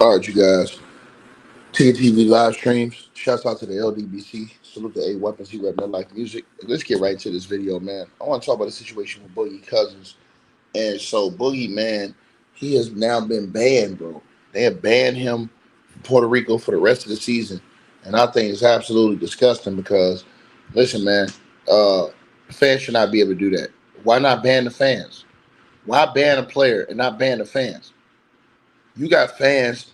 All right, you guys. TNTV live streams. Shouts out to the LDBC. Salute to A Weapons. He rep no like music. Let's get right to this video, man. I want to talk about the situation with Boogie Cousins. And so Boogie, man, he has now been banned, bro. They have banned him from Puerto Rico for the rest of the season. And I think it's absolutely disgusting because, listen, man, fans should not be able to do that. Why not ban the fans? Why ban a player and not ban the fans? You got fans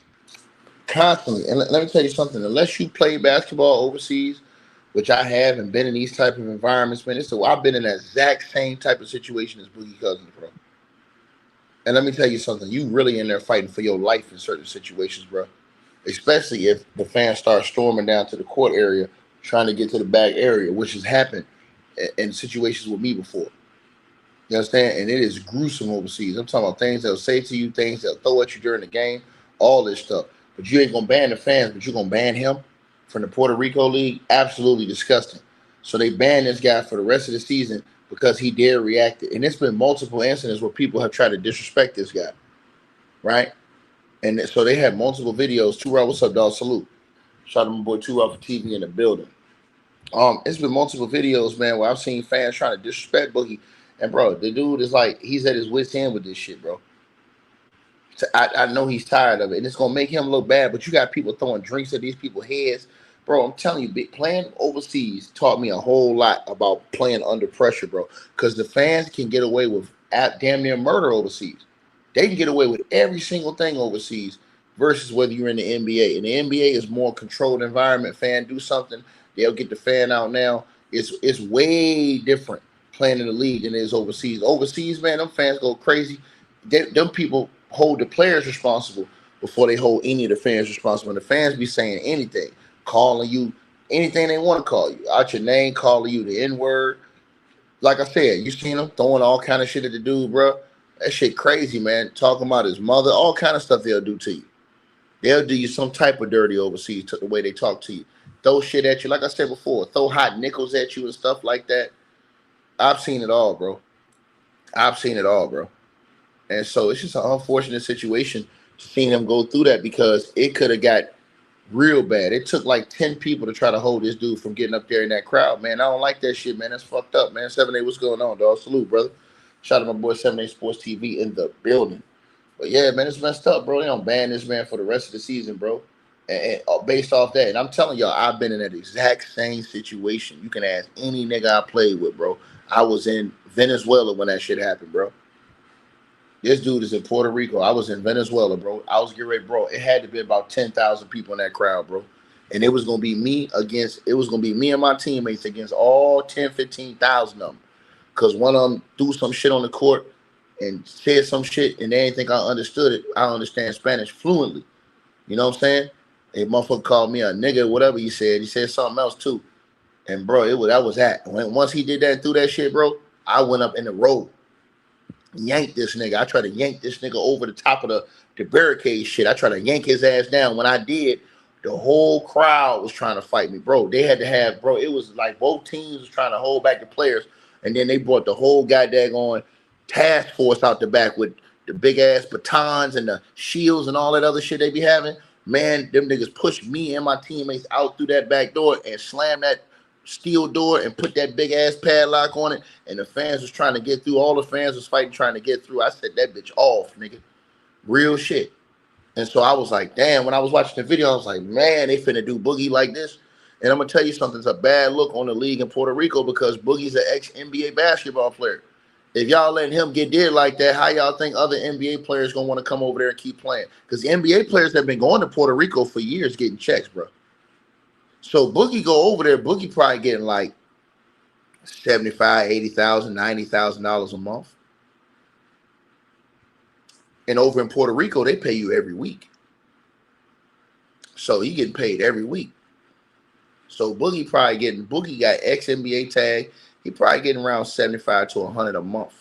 constantly. And let me tell you something. Unless you play basketball overseas, which I have and been in these type of environments, man, I've been in that exact same type of situation as Boogie Cousins, bro. And let me tell you something. You really in there fighting for your life in certain situations, bro. Especially if the fans start storming down to the court area, trying to get to the back area, which has happened in situations with me before. You understand? And it is gruesome overseas. I'm talking about things they'll say to you, things they'll throw at you during the game, all this stuff. But you ain't gonna ban the fans, but you're gonna ban him from the Puerto Rico League. Absolutely disgusting. So they banned this guy for the rest of the season because he dare reacted. And it's been multiple incidents where people have tried to disrespect this guy, right? And so they had multiple videos. Two Rob, what's up, dog? Salute. Shout out to my boy Two Rob for TV in the building. It's been multiple videos, man, where I've seen fans trying to disrespect Boogie. And bro, the dude is like, he's at his wit's end with this shit, bro. So I know he's tired of it, and it's gonna make him look bad. But you got people throwing drinks at these people's heads, bro. I'm telling you, playing overseas taught me a whole lot about playing under pressure, bro. Because the fans can get away with damn near murder overseas. They can get away with every single thing overseas versus whether you're in the NBA. And the NBA is more controlled environment. Fan do something, they'll get the fan out now. It's way different playing in the league than it is overseas. Overseas, man, them fans go crazy. Them people hold the players responsible before they hold any of the fans responsible. And the fans be saying anything, calling you anything they want to call you, out your name, calling you the N-word. Like I said, you seen them throwing all kind of shit at the dude, bro. That shit crazy, man. Talking about his mother, all kind of stuff they'll do to you. They'll do you some type of dirty overseas to the way they talk to you. Throw shit at you. Like I said before, throw hot nickels at you and stuff like that. I've seen it all, bro. I've seen it all, bro. And so it's just an unfortunate situation seeing him go through that because it could have got real bad. It took like 10 people to try to hold this dude from getting up there in that crowd, man. I don't like that shit, man. That's fucked up, man. 7A, what's going on, dog? Salute, brother. Shout out to my boy 7A Sports TV in the building. But yeah, man, it's messed up, bro. They don't ban this man for the rest of the season, bro. And based off that, and I'm telling y'all, I've been in that exact same situation. You can ask any nigga I played with, bro. I was in Venezuela when that shit happened, bro. This dude is in Puerto Rico. I was in Venezuela, bro. I was getting ready, bro. It had to be about 10,000 people in that crowd, bro. And it was going to be me and my teammates against all 10, 15,000 of them. Because one of them threw some shit on the court and said some shit, and they didn't think I understood it. I understand Spanish fluently. You know what I'm saying? A motherfucker called me a nigga, whatever he said. He said something else, too. And, bro, that was that. Once he did that and threw that shit, bro, I went up in the road. Yank this nigga. I tried to yank this nigga over the top of the barricade shit. I tried to yank his ass down. When I did, the whole crowd was trying to fight me, bro. They had to have, bro, it was like both teams was trying to hold back the players, and then they brought the whole goddamn on task force out the back with the big ass batons and the shields and all that other shit they be having. Man, them niggas pushed me and my teammates out through that back door and slammed that steel door and put that big ass padlock on it, and the fans was trying to get through. All the fans was fighting trying to get through. I said that bitch off, nigga. Real shit. And so I was like, damn, when I was watching the video, I was like, man, they finna do Boogie like this. And I'm gonna tell you something, it's a bad look on the league in Puerto Rico because Boogie's an ex-NBA basketball player. If y'all letting him get did like that, how y'all think other NBA players gonna want to come over there and keep playing? Because the NBA players have been going to Puerto Rico for years getting checks, bro. So Boogie go over there, Boogie probably getting like $75,000, $80,000, $90,000 a month. And over in Puerto Rico, they pay you every week. So he getting paid every week. So Boogie got ex-NBA tag. He probably getting around 75 to 100 a month.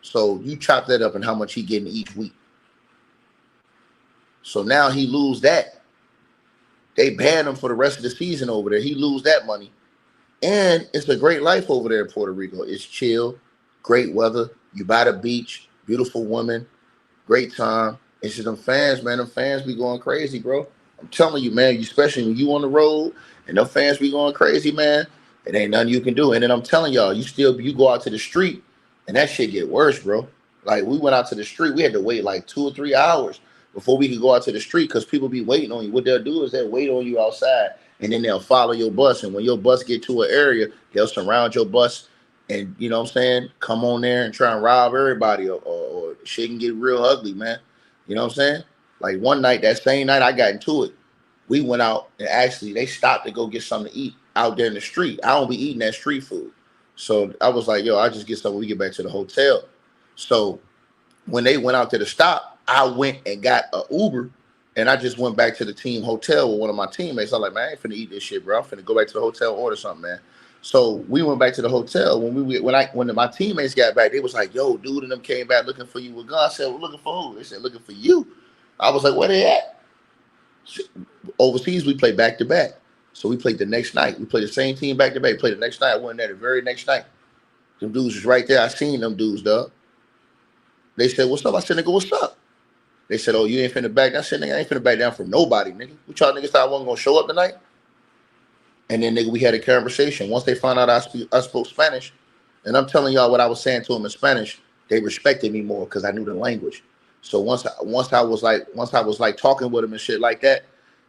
So you chop that up and how much he getting each week. So now he lose that. They ban him for the rest of the season over there. He lose that money. And it's a great life over there in Puerto Rico. It's chill, great weather. You by the beach, beautiful women, great time. It's just them fans, man. Them fans be going crazy, bro. I'm telling you, man. Especially when you on the road and them fans be going crazy, man. It ain't nothing you can do. And then I'm telling y'all, you go out to the street, and that shit get worse, bro. Like we went out to the street, we had to wait like 2 or 3 hours before we could go out to the street because people be waiting on you. What they'll do is they'll wait on you outside, and then they'll follow your bus. And when your bus get to an area, they'll surround your bus, and you know what I'm saying, come on there and try and rob everybody, or shit can get real ugly, man. You know what I'm saying? Like one night, that same night I got into it, we went out and actually they stopped to go get something to eat out there in the street. I don't be eating that street food. So I was like, yo, I'll just get something when we get back to the hotel. So when they went out to the stop, I went and got an Uber, and I just went back to the team hotel with one of my teammates. I'm like, man, I ain't finna eat this shit, bro. I'm finna go back to the hotel, order something, man. So we went back to the hotel. When my teammates got back, they was like, yo, dude, and them came back looking for you. Well, God said, well, looking for who? They said, looking for you. I was like, where they at? Overseas, we played back to back. So we played the next night. We played the same team back to back. Played the next night. I went there the very next night. Them dudes was right there. I seen them dudes, dog. They said, what's up? I said, nigga, what's up? They said, oh, you ain't finna back down. I said, nigga, I ain't finna back down from nobody, nigga. What y'all niggas thought I wasn't gonna show up tonight? And then, nigga, we had a conversation. Once they found out I spoke Spanish, and I'm telling y'all what I was saying to them in Spanish, they respected me more because I knew the language. So once I was like talking with them and shit like that,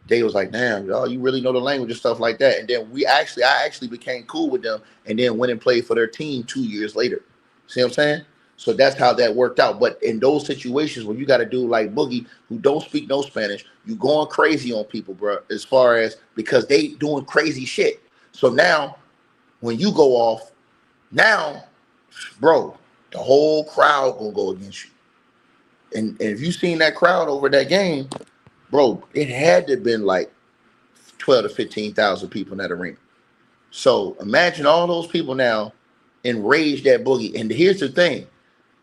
they was like, damn, y'all, you really know the language and stuff like that. And then I actually became cool with them, and then went and played for their team 2 years later. See what I'm saying? So that's how that worked out. But in those situations where you got to do like Boogie, who don't speak no Spanish, you going crazy on people, bro, as far as because they doing crazy shit. So now when you go off, now, bro, the whole crowd gonna go against you. And if you seen that crowd over that game, bro, it had to have been like 12 to 15,000 people in that arena. So imagine all those people now enraged at Boogie. And here's the thing.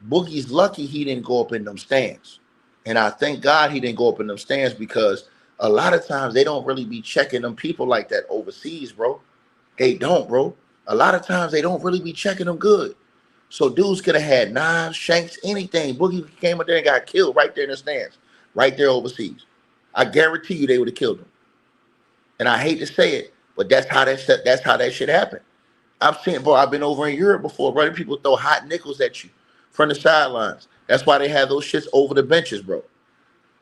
Boogie's lucky he didn't go up in them stands. And I thank God he didn't go up in them stands because a lot of times they don't really be checking them people like that overseas, bro. They don't, bro. A lot of times they don't really be checking them good. So dudes could have had knives, shanks, anything. Boogie came up there and got killed right there in the stands, right there overseas. I guarantee you they would have killed him. And I hate to say it, but that's how that shit happened. I've seen, bro, I've been over in Europe before, bro. People throw hot nickels at you from the sidelines. That's why they have those shits over the benches, bro.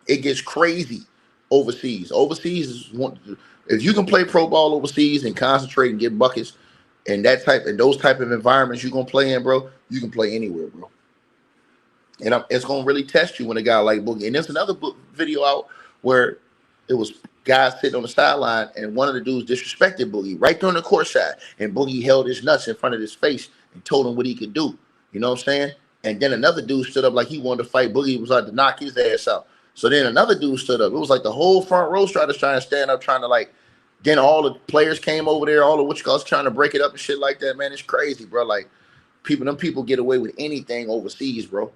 It gets crazy overseas. Overseas is one. If you can play pro ball overseas and concentrate and get buckets and those type of environments you're gonna play in, bro, you can play anywhere, bro. And it's gonna really test you when a guy like Boogie. And there's another video out where it was guys sitting on the sideline, and one of the dudes disrespected Boogie right there on the court side, and Boogie held his nuts in front of his face and told him what he could do. You know what I'm saying? And then another dude stood up like he wanted to fight Boogie. He was like to knock his ass out. So then another dude stood up. It was like the whole front row started trying to stand up, trying to like. Then all the players came over there, all the what you call trying to break it up and shit like that. Man, it's crazy, bro. Like them people get away with anything overseas, bro.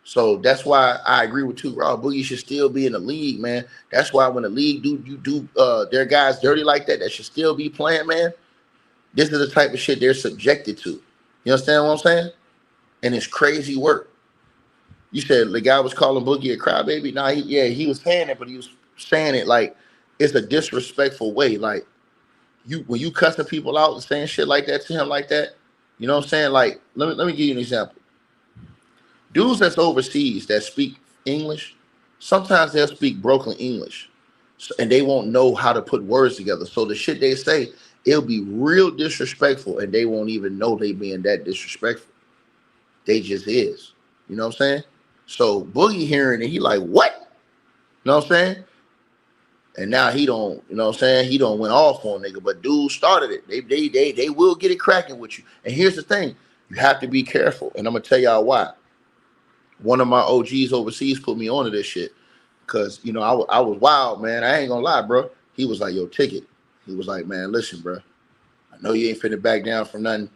So that's why I agree with you, bro. Boogie should still be in the league, man. That's why when the league do their guys dirty like that should still be playing, man. This is the type of shit they're subjected to. You understand what I'm saying? And it's crazy work. You said the guy was calling Boogie a crybaby. Nah, he was saying it, but he was saying it like it's a disrespectful way. Like when you cussing people out and saying shit like that to him like that, you know what I'm saying? Like let me give you an example. Dudes that's overseas that speak English, sometimes they'll speak broken English, and they won't know how to put words together. So the shit they say, it'll be real disrespectful, and they won't even know they being that disrespectful. They just is. You know what I'm saying? So Boogie hearing it, he like, what? You know what I'm saying? And now he don't, you know what I'm saying? He don't went off on nigga, but dude started it. They will get it cracking with you. And here's the thing, you have to be careful, and I'm gonna tell y'all why. One of my OGs overseas put me onto this shit because, you know, I was wild, man. I ain't gonna lie, bro. He was like, yo, ticket. He was like, man, listen, bro. I know you ain't finna back down from nothing.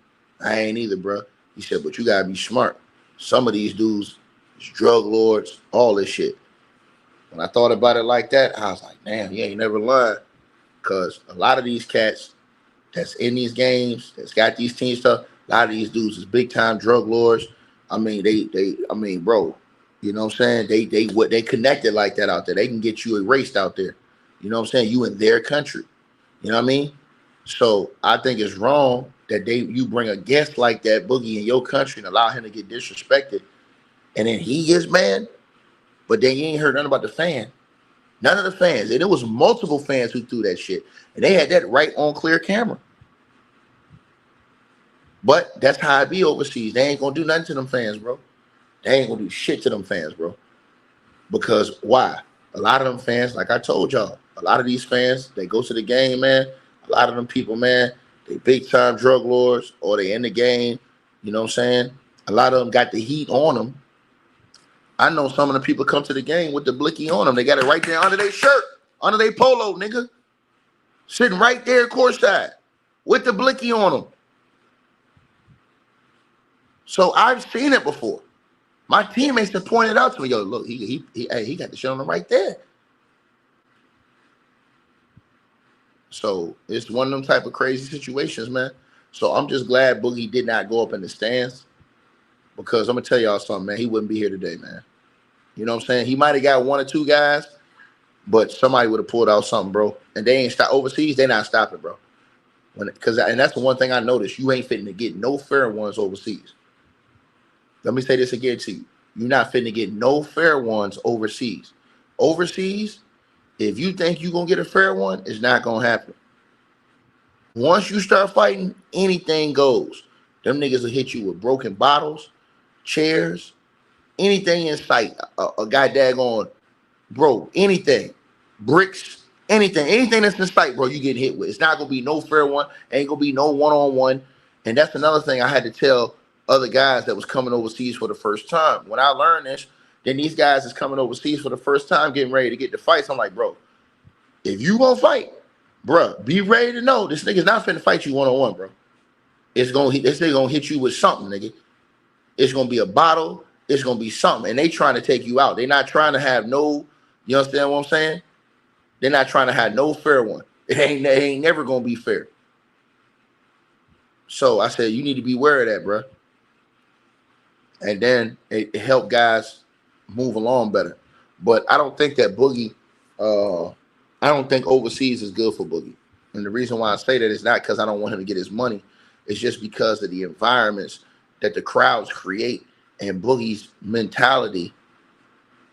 I ain't either, bro. He said, but you gotta be smart. Some of these dudes is drug lords, all this shit. When I thought about it like that, I was like, damn, he ain't never lied. Because a lot of these cats that's in these games, that's got these team stuff, a lot of these dudes is big time drug lords. I mean, bro, You know what I'm saying? They connected like that out there. They can get you erased out there. You know what I'm saying? You in their country. You know what I mean? So I think it's wrong that you bring a guest like that, Boogie, in your country and allow him to get disrespected, and then he gets mad. But then you ain't heard nothing about the fan. None of the fans. And it was multiple fans who threw that shit. And they had that right on clear camera. But that's how it be overseas. They ain't gonna do nothing to them fans, bro. They ain't gonna do shit to them fans, bro. Because why? A lot of them fans, like I told y'all, a lot of these fans, they go to the game, man. A lot of them people, man, they big time drug lords or they in the game. You know what I'm saying? A lot of them got the heat on them. I know some of the people come to the game with the blicky on them. They got it right there under their shirt, under their polo, nigga. Sitting right there courtside with the blicky on them. So I've seen it before. My teammates have pointed out to me, yo, look, he got the shit on him right there. So it's one of them type of crazy situations, man. So I'm just glad Boogie did not go up in the stands, because I'm gonna tell y'all something, man. He wouldn't be here today, man. You know what I'm saying? He might have got one or two guys, but somebody would have pulled out something, bro. And they ain't stop overseas. They not stopping, bro. And that's the one thing I noticed. You ain't fitting to get no fair ones overseas. Let me say this again to you. You're not fitting to get no fair ones overseas. Overseas, if you think you're going to get a fair one, it's not going to happen. Once you start fighting, anything goes. Them niggas will hit you with broken bottles, chairs, anything in sight. A guy daggone, bro, anything. Bricks, anything that's in sight, bro, you get hit with. It's not going to be no fair one. Ain't going to be no one-on-one. And that's another thing I had to tell other guys that was coming overseas for the first time. When I learned this, then these guys is coming overseas for the first time, getting ready to get the fights. I'm like, bro, if you gonna fight, bro, be ready to know this nigga's not finna fight you one-on-one, bro. This nigga gonna hit you with something, nigga. It's gonna be a bottle. It's gonna be something. And they trying to take you out. They not trying to have no, you understand what I'm saying? They're not trying to have no fair one. It ain't never gonna be fair. So I said, you need to be aware of that, bro. And then it helped guys move along better. But I don't think that Boogie, I don't think overseas is good for Boogie. And the reason why I say that is not because I don't want him to get his money. It's just because of the environments that the crowds create and Boogie's mentality.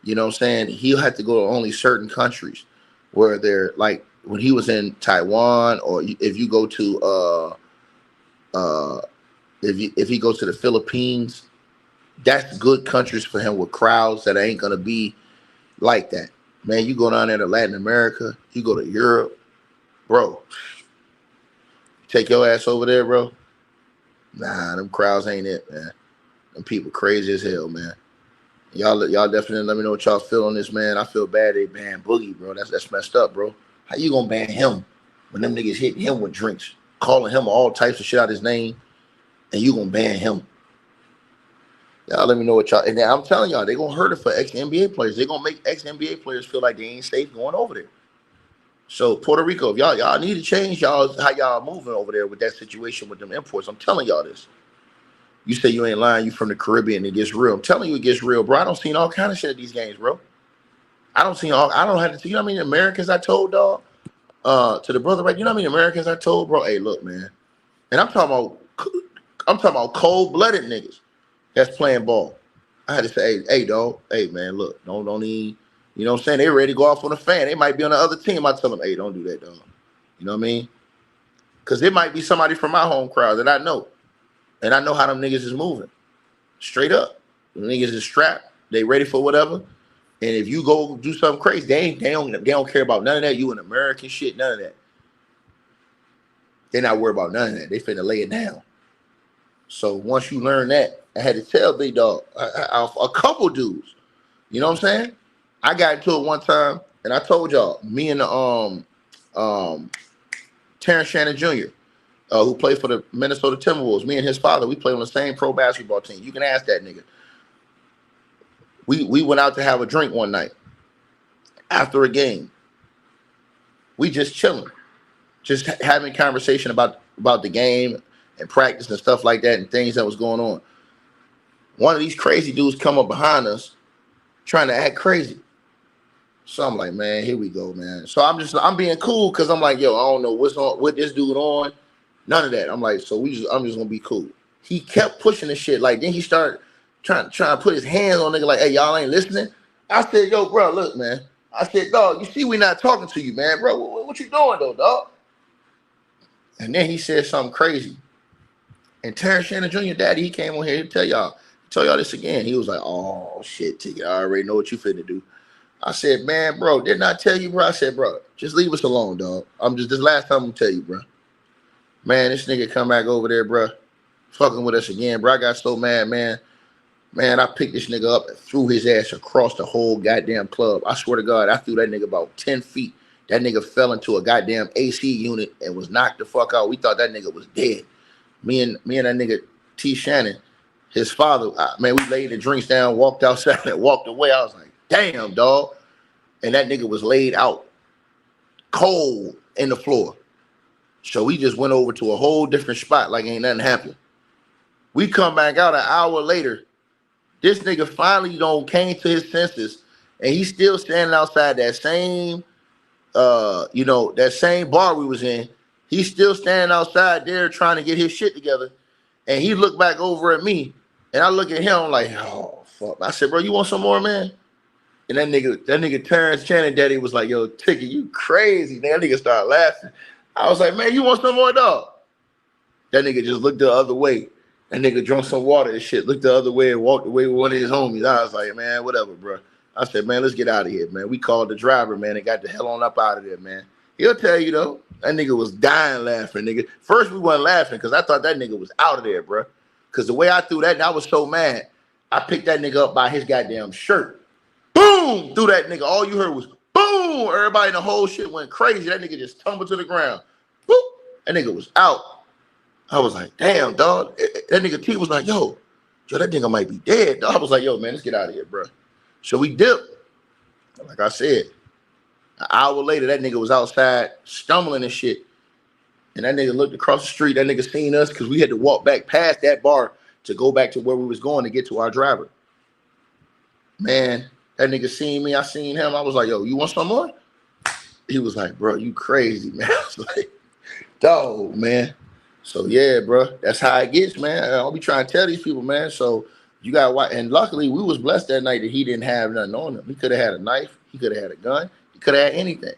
You know what I'm saying? He'll have to go to only certain countries where they're like when he was in Taiwan, or if you go to if he goes to the Philippines, that's good countries for him with crowds that ain't gonna be like that. Man, you go down there to Latin America, you go to Europe, bro. Take your ass over there, bro. Nah, them crowds ain't it, man. Them people crazy as hell, man. Y'all definitely let me know what y'all feel on this, man. I feel bad they banned Boogie, bro. That's messed up, bro. How you gonna ban him when them niggas hitting him with drinks, calling him all types of shit out his name, and you gonna ban him? Y'all let me know what y'all. And I'm telling y'all, they gonna hurt it for ex-NBA players. They gonna make ex-NBA players feel like they ain't safe going over there. So Puerto Rico, if y'all need to change y'all how y'all moving over there with that situation with them imports. I'm telling y'all this. You say you ain't lying, you from the Caribbean, it gets real. I'm telling you it gets real, bro. I don't see all kind of shit at these games, bro. I don't have to, you know how many Americans I told, dog? To the brother, right? You know how many Americans I told, bro? Hey, look, man. And I'm talking about cold-blooded niggas that's playing ball. I had to say, hey, dog, hey, man, look, don't even, you know what I'm saying? They ready to go off on a fan. They might be on the other team. I tell them, hey, don't do that, dog. You know what I mean? Because it might be somebody from my home crowd that I know. And I know how them niggas is moving. Straight up. The niggas is strapped. They ready for whatever. And if you go do something crazy, they don't care about none of that. You an American shit, none of that. They're not worried about none of that. They finna lay it down. So once you learn that, I had to tell Big Dog, a couple dudes. You know what I'm saying? I got into it one time, and I told y'all, me and the Terrence Shannon Jr., who played for the Minnesota Timberwolves, me and his father, we played on the same pro basketball team. You can ask that nigga. We went out to have a drink one night after a game. We just chilling, just having conversation about the game and practice and stuff like that and things that was going on. One of these crazy dudes come up behind us trying to act crazy. So I'm like, man, here we go, man. So I'm being cool because I'm like, yo, I don't know what's on, what this dude on, none of that. I'm like, so I'm just gonna be cool. He kept pushing the shit. Like then he started trying to put his hands on nigga like, hey, y'all ain't listening. I said, yo, bro, look, man. I said, dog, you see we not talking to you, man, bro. What you doing though, dog? And then he said something crazy. And Terrence Shannon Jr., daddy, he came on here to tell y'all this again. He was like, oh shit, T, I already know what you finna do. I said, man, bro, didn't I tell you, bro? I said, bro, just leave us alone, dog. This last time I'm gonna tell you, bro. Man, this nigga come back over there, bro, fucking with us again, bro. I got so mad, man. Man, I picked this nigga up and threw his ass across the whole goddamn club. I swear to God, I threw that nigga about 10 feet. That nigga fell into a goddamn AC unit and was knocked the fuck out. We thought that nigga was dead. Me and that nigga T. Shannon, his father, man, we laid the drinks down, walked outside and walked away. I was like, damn, dog. And that nigga was laid out cold in the floor. So we just went over to a whole different spot like ain't nothing happened. We come back out an hour later. This nigga finally came to his senses, and he's still standing outside that same, that same bar we was in. He's still standing outside there trying to get his shit together. And he looked back over at me, and I look at him like, oh, fuck. I said, bro, you want some more, man? And that nigga Terrence Shannon daddy was like, yo, Ticket, you crazy. That nigga started laughing. I was like, man, you want some more, dog? That nigga just looked the other way. That nigga drunk some water and shit, looked the other way and walked away with one of his homies. I was like, man, whatever, bro. I said, man, let's get out of here, man. We called the driver, man, and got the hell on up out of there, man. He'll tell you, though, that nigga was dying laughing, nigga. First, we wasn't laughing because I thought that nigga was out of there, bro. Because the way I threw that, and I was so mad, I picked that nigga up by his goddamn shirt. Boom! Threw that nigga. All you heard was boom! Everybody in the whole shit went crazy. That nigga just tumbled to the ground. Boop! That nigga was out. I was like, damn, dog. That nigga T was like, yo, that nigga might be dead, dog. I was like, yo, man, let's get out of here, bro. So we dipped. Like I said, an hour later, that nigga was outside stumbling and shit. And that nigga looked across the street. That nigga seen us because we had to walk back past that bar to go back to where we was going to get to our driver. Man, that nigga seen me. I seen him. I was like, yo, you want some more? He was like, bro, you crazy, man. I was like, dog, man. So yeah, bro, that's how it gets, man. I'll be trying to tell these people, man. So you got watch, and luckily we was blessed that night that he didn't have nothing on him. He could have had a knife, he could have had a gun, he could have had anything.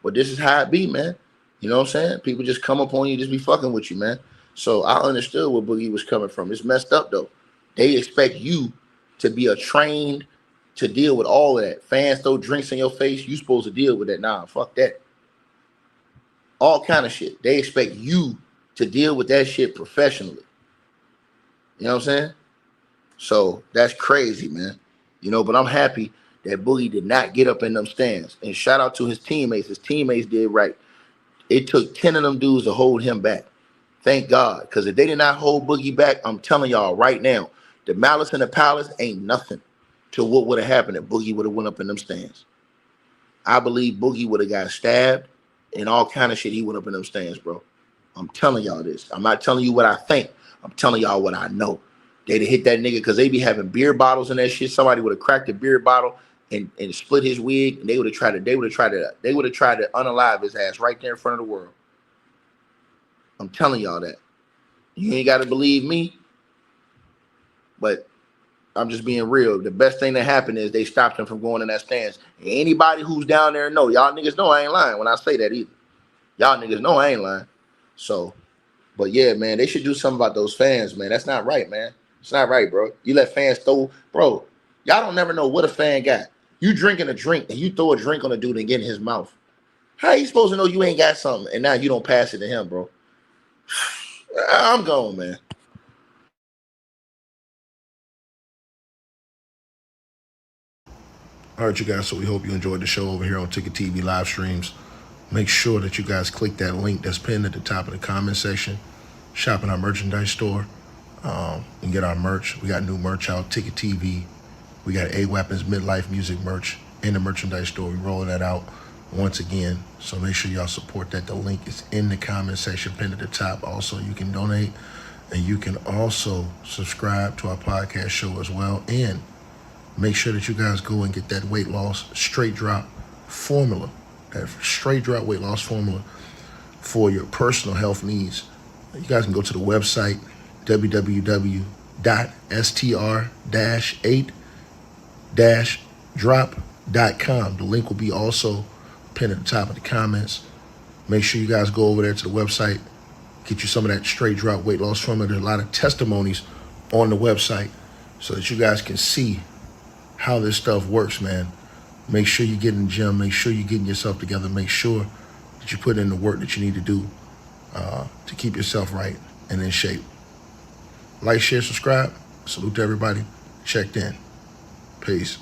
But this is how it be, man. You know what I'm saying? People just come up on you, just be fucking with you, man. So I understood where Boogie was coming from. It's messed up though. They expect you to be a trained to deal with all of that. Fans throw drinks in your face, you supposed to deal with that. Nah, fuck that. All kind of shit. They expect you to deal with that shit professionally. You know what I'm saying? So that's crazy, man. You know, but I'm happy that Boogie did not get up in them stands. And shout out to his teammates. His teammates did right. It took 10 of them dudes to hold him back. Thank God. Because if they did not hold Boogie back, I'm telling y'all right now, the Malice in the Palace ain't nothing to what would have happened if Boogie would have went up in them stands. I believe Boogie would have got stabbed and all kind of shit. He went up in them stands, bro. I'm telling y'all this. I'm not telling you what I think. I'm telling y'all what I know. They'd have hit that nigga because they be having beer bottles and that shit. Somebody would have cracked a beer bottle and split his wig, and they would have tried to unalive his ass right there in front of the world. I'm telling y'all that. You ain't got to believe me, but I'm just being real. The best thing that happened is they stopped him from going in that stance. And anybody who's down there know, y'all niggas know I ain't lying when I say that either. Y'all niggas know I ain't lying. So, but yeah, man, they should do something about those fans, man. That's not right, man. It's not right, bro. You let fans throw, bro. Y'all don't never know what a fan got. You drinking a drink and you throw a drink on a dude and get in his mouth. How you supposed to know you ain't got something and now you don't pass it to him, bro? I'm going, man. All right, you guys, so we hope you enjoyed the show over here on Ticket TV live streams. Make sure that you guys click that link that's pinned at the top of the comment section. Shop in our merchandise store and get our merch. We got new merch out, Ticket TV. We got A Weapons Midlife Music merch in the merchandise store. We rolling that out once again. So make sure y'all support that. The link is in the comment section pinned at the top. Also, you can donate and you can also subscribe to our podcast show as well. And Make sure that you guys go and get that weight loss straight drop formula, that straight drop weight loss formula for your personal health needs. You guys can go to the website, www.str-8-drop.com. The link will be also pinned at the top of the comments. Make sure you guys go over there to the website, get you some of that straight drop weight loss formula. There's a lot of testimonies on the website so that you guys can see how this stuff works, man. Make sure you get in the gym. Make sure you're getting yourself together. Make sure that you put in the work that you need to do to keep yourself right and in shape. Like, share, subscribe. Salute to everybody checked in. Peace.